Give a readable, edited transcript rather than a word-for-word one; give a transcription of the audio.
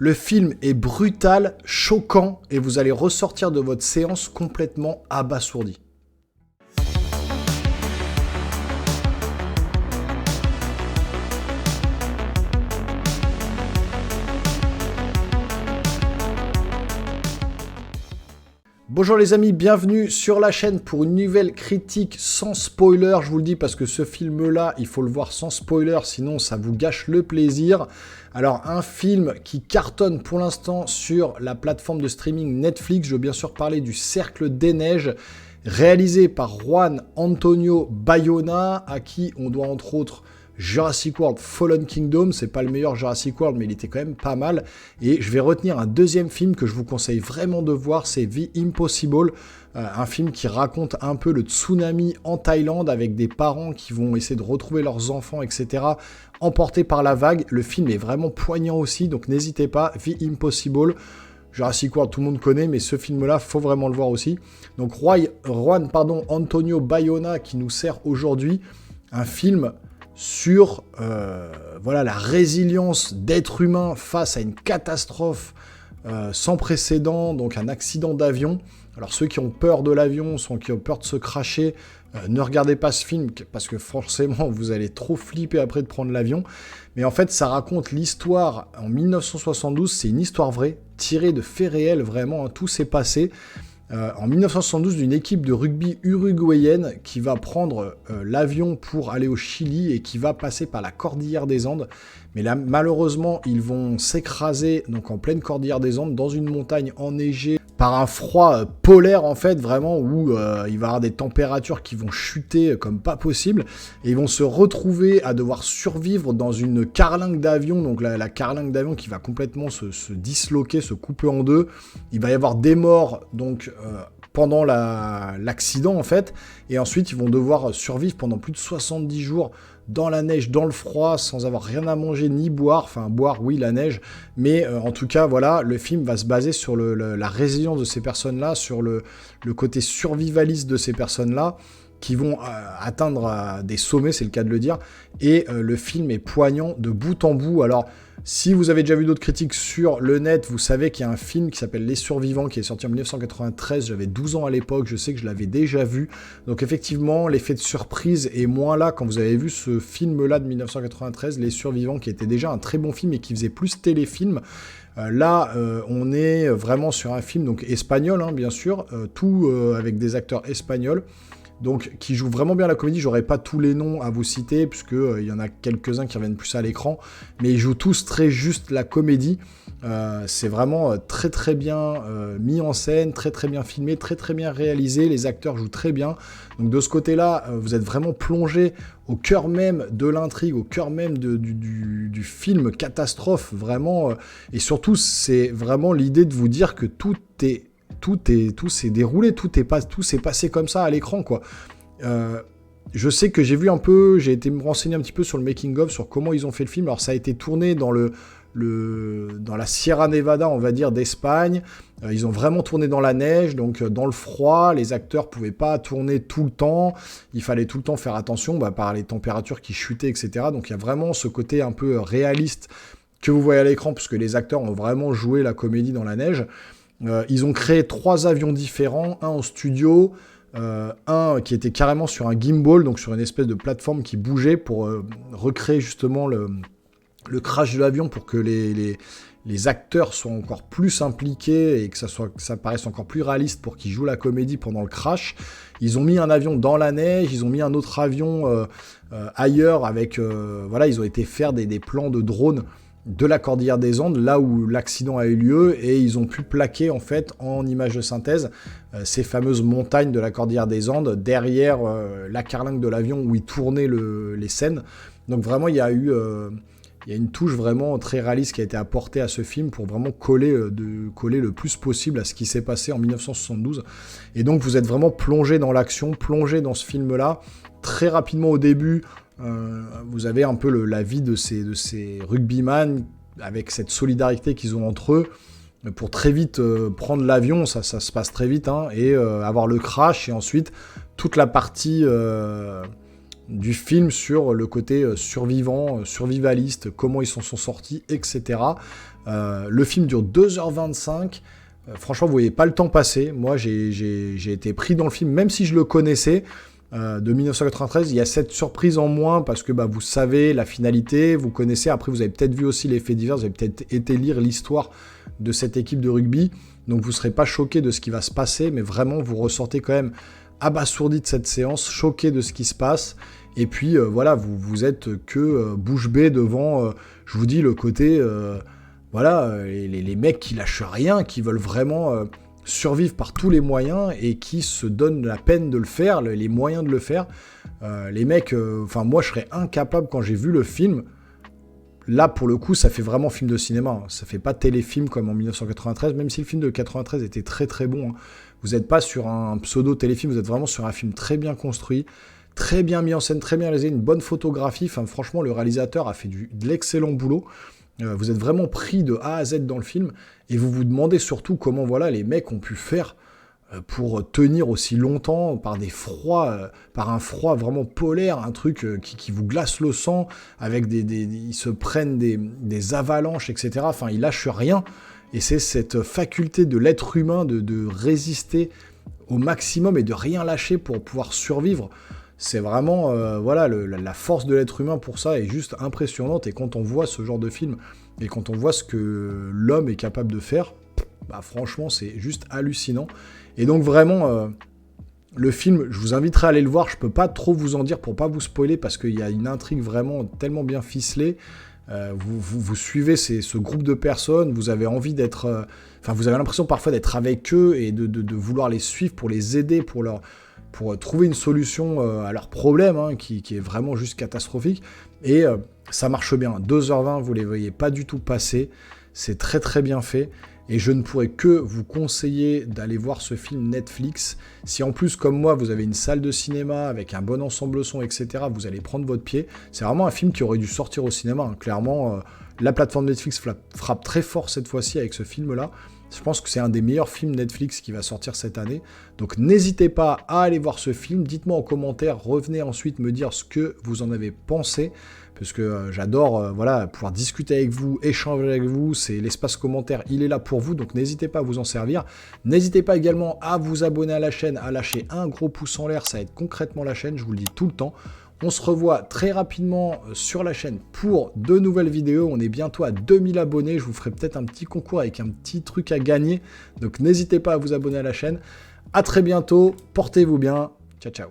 Le film est brutal, choquant, et vous allez ressortir de votre séance complètement abasourdi. Bonjour les amis, bienvenue sur la chaîne pour une nouvelle critique sans spoiler. Je vous le dis parce que ce film-là, il faut le voir sans spoiler, sinon ça vous gâche le plaisir. Alors un film qui cartonne pour l'instant sur la plateforme de streaming Netflix. Je veux bien sûr parler du Cercle des Neiges, réalisé par Juan Antonio Bayona, à qui on doit entre autres Jurassic World Fallen Kingdom. C'est pas le meilleur Jurassic World, mais il était quand même pas mal. Et je vais retenir un deuxième film que je vous conseille vraiment de voir, c'est The Impossible, un film qui raconte un peu le tsunami en Thaïlande avec des parents qui vont essayer de retrouver leurs enfants, etc., emportés par la vague. Le film est vraiment poignant aussi, donc n'hésitez pas, The Impossible. Jurassic World, tout le monde connaît, mais ce film-là, faut vraiment le voir aussi. Donc Juan Antonio Bayona qui nous sert aujourd'hui un film sur la résilience d'êtres humains face à une catastrophe sans précédent, donc un accident d'avion. Alors ceux qui ont peur de l'avion, ceux qui ont peur de se crasher, ne regardez pas ce film, parce que forcément vous allez trop flipper après de prendre l'avion. Mais en fait ça raconte l'histoire en 1972, c'est une histoire vraie, tirée de faits réels vraiment, hein, tout s'est passé. En 1972, d'une équipe de rugby uruguayenne qui va prendre l'avion pour aller au Chili et qui va passer par la Cordillère des Andes. Mais là, malheureusement, ils vont s'écraser donc en pleine Cordillère des Andes, dans une montagne enneigée, par un froid polaire en fait, vraiment, où il va y avoir des températures qui vont chuter comme pas possible. Et ils vont se retrouver à devoir survivre dans une carlingue d'avion, donc la carlingue d'avion qui va complètement se disloquer, se couper en deux. Il va y avoir des morts, donc pendant l'accident en fait, et ensuite ils vont devoir survivre pendant plus de 70 jours dans la neige, dans le froid, sans avoir rien à manger ni boire, enfin boire oui la neige, mais en tout cas voilà, le film va se baser sur la résilience de ces personnes-là, sur le côté survivaliste de ces personnes-là, qui vont atteindre des sommets, c'est le cas de le dire, et le film est poignant de bout en bout. Alors, si vous avez déjà vu d'autres critiques sur le net, vous savez qu'il y a un film qui s'appelle Les Survivants, qui est sorti en 1993, j'avais 12 ans à l'époque, je sais que je l'avais déjà vu, donc effectivement, l'effet de surprise est moins là quand vous avez vu ce film-là de 1993, Les Survivants, qui était déjà un très bon film et qui faisait plus téléfilm. Là, on est vraiment sur un film donc espagnol, hein, bien sûr, tout avec des acteurs espagnols, donc qui joue vraiment bien la comédie. J'aurais pas tous les noms à vous citer, puisque il y en a quelques-uns qui reviennent plus à l'écran, mais ils jouent tous très juste la comédie. C'est vraiment très très bien mis en scène, très très bien filmé, très très bien réalisé, les acteurs jouent très bien. Donc de ce côté-là, vous êtes vraiment plongé au cœur même de l'intrigue, au cœur même du film catastrophe, vraiment. Et surtout, c'est vraiment l'idée de vous dire que tout s'est déroulé, tout s'est passé comme ça à l'écran, quoi. Je sais que j'ai été me renseigner un petit peu sur le making-of, sur comment ils ont fait le film. Alors ça a été tourné dans la Sierra Nevada, on va dire, d'Espagne. Ils ont vraiment tourné dans la neige, donc dans le froid. Les acteurs pouvaient pas tourner tout le temps. Il fallait tout le temps faire attention par les températures qui chutaient, etc. Donc il y a vraiment ce côté un peu réaliste que vous voyez à l'écran, puisque les acteurs ont vraiment joué la comédie dans la neige. Ils ont créé 3 avions différents, un en studio, un qui était carrément sur un gimbal, donc sur une espèce de plateforme qui bougeait pour recréer justement le crash de l'avion, pour que les acteurs soient encore plus impliqués et que ça paraisse encore plus réaliste pour qu'ils jouent la comédie pendant le crash. Ils ont mis un avion dans la neige, ils ont mis un autre avion ailleurs avec... ils ont été faire des plans de drone de la Cordillère des Andes, là où l'accident a eu lieu, et ils ont pu plaquer en fait en image de synthèse ces fameuses montagnes de la Cordillère des Andes derrière la carlingue de l'avion où ils tournaient les scènes. Donc vraiment il y a une touche vraiment très réaliste qui a été apportée à ce film pour vraiment coller le plus possible à ce qui s'est passé en 1972. Et donc vous êtes vraiment plongé dans l'action, plongé dans ce film-là. Très rapidement au début, vous avez un peu la vie de ces rugbyman, avec cette solidarité qu'ils ont entre eux, pour très vite prendre l'avion, ça se passe très vite, hein, et avoir le crash, et ensuite toute la partie du film sur le côté survivant, survivaliste, comment ils s'en sont sortis, etc. Le film dure 2h25. Franchement, vous voyez pas le temps passer. Moi, j'ai été pris dans le film, même si je le connaissais, de 1993. Il y a cette surprise en moins, parce que vous savez la finalité, vous connaissez. Après, vous avez peut-être vu aussi les faits divers, vous avez peut-être été lire l'histoire de cette équipe de rugby. Donc, vous ne serez pas choqué de ce qui va se passer, mais vraiment, vous ressortez quand même abasourdi de cette séance, choqué de ce qui se passe. Et puis, voilà, vous êtes que bouche bée devant, je vous dis, le côté... Voilà, les mecs qui lâchent rien, qui veulent vraiment survivre par tous les moyens et qui se donnent la peine de le faire, les moyens de le faire. Les mecs, moi je serais incapable quand j'ai vu le film. Là, pour le coup, ça fait vraiment film de cinéma. Ça fait pas téléfilm comme en 1993, même si le film de 93 était très très bon. Vous n'êtes pas sur un pseudo-téléfilm, vous êtes vraiment sur un film très bien construit, très bien mis en scène, très bien réalisé, une bonne photographie. Franchement, le réalisateur a fait de l'excellent boulot. Vous êtes vraiment pris de A à Z dans le film, et vous vous demandez surtout comment les mecs ont pu faire pour tenir aussi longtemps par par un froid vraiment polaire, un truc qui vous glace le sang, avec ils se prennent des avalanches, etc. Ils lâchent rien, et c'est cette faculté de l'être humain de résister au maximum et de rien lâcher pour pouvoir survivre. C'est vraiment, la force de l'être humain pour ça est juste impressionnante. Et quand on voit ce genre de film, et quand on voit ce que l'homme est capable de faire, franchement, c'est juste hallucinant. Et donc vraiment, le film, je vous inviterai à aller le voir. Je peux pas trop vous en dire pour pas vous spoiler, parce qu'il y a une intrigue vraiment tellement bien ficelée. Vous suivez ce groupe de personnes, vous avez envie d'être... vous avez l'impression parfois d'être avec eux et de vouloir les suivre pour les aider, pour trouver une solution à leurs problèmes, qui est vraiment juste catastrophique. Et ça marche bien. 2h20, vous ne les voyez pas du tout passer. C'est très très bien fait. Et je ne pourrais que vous conseiller d'aller voir ce film Netflix. Si en plus, comme moi, vous avez une salle de cinéma avec un bon ensemble son, etc., vous allez prendre votre pied. C'est vraiment un film qui aurait dû sortir au cinéma. Clairement, la plateforme Netflix frappe très fort cette fois-ci avec ce film-là. Je pense que c'est un des meilleurs films Netflix qui va sortir cette année. Donc n'hésitez pas à aller voir ce film. Dites-moi en commentaire, revenez ensuite me dire ce que vous en avez pensé. Parce que j'adore pouvoir discuter avec vous, échanger avec vous. C'est l'espace commentaire, il est là pour vous. Donc n'hésitez pas à vous en servir. N'hésitez pas également à vous abonner à la chaîne, à lâcher un gros pouce en l'air. Ça aide concrètement la chaîne, je vous le dis tout le temps. On se revoit très rapidement sur la chaîne pour de nouvelles vidéos. On est bientôt à 2000 abonnés. Je vous ferai peut-être un petit concours avec un petit truc à gagner. Donc n'hésitez pas à vous abonner à la chaîne. À très bientôt. Portez-vous bien. Ciao, ciao.